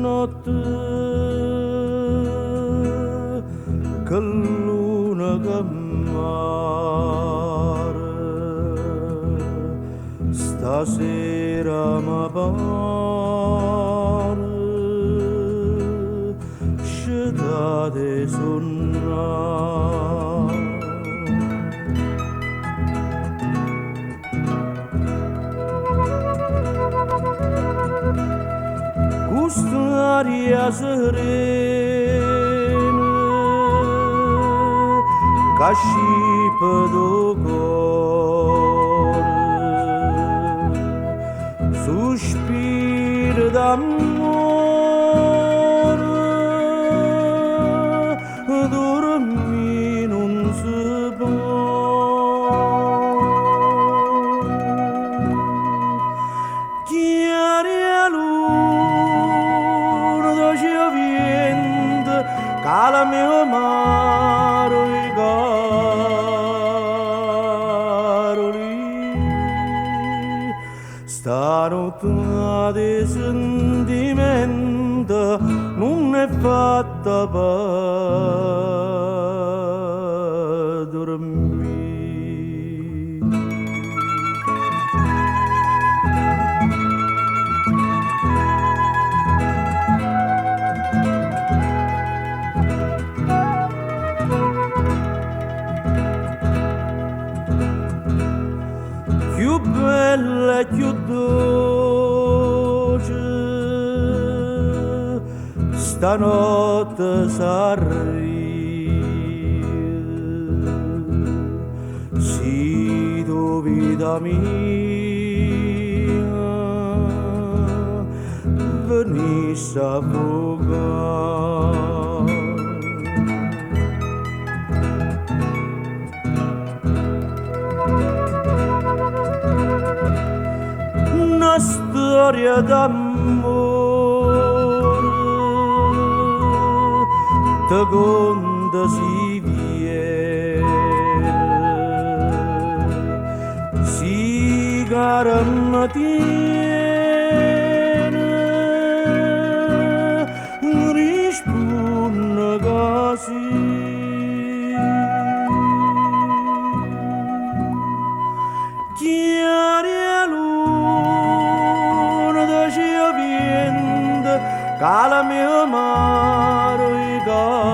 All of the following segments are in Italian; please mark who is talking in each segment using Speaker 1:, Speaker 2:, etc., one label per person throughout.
Speaker 1: notte che luna che mare stasera mi pare città di sonnare. Quest'aria serena che scipa do cuore, sospiro d'amore, dormi non si può. Cala mio mare i caroli, stanotte di sentimento non è fatta per dormire. Più bella e più dolce stanotte s'arriva, sì tu vita mia venisse a vogare. Una storia d'amore te conta si viene, si cara mattina risponde così. Cala mio mare i caroli,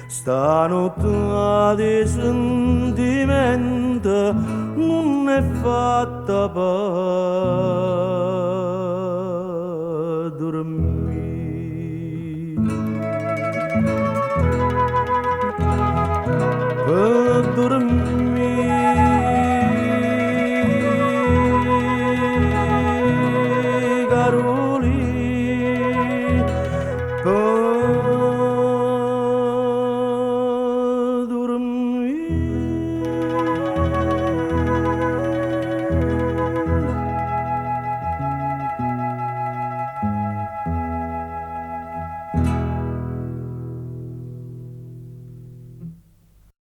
Speaker 1: stanotte di sentimento non è fatta per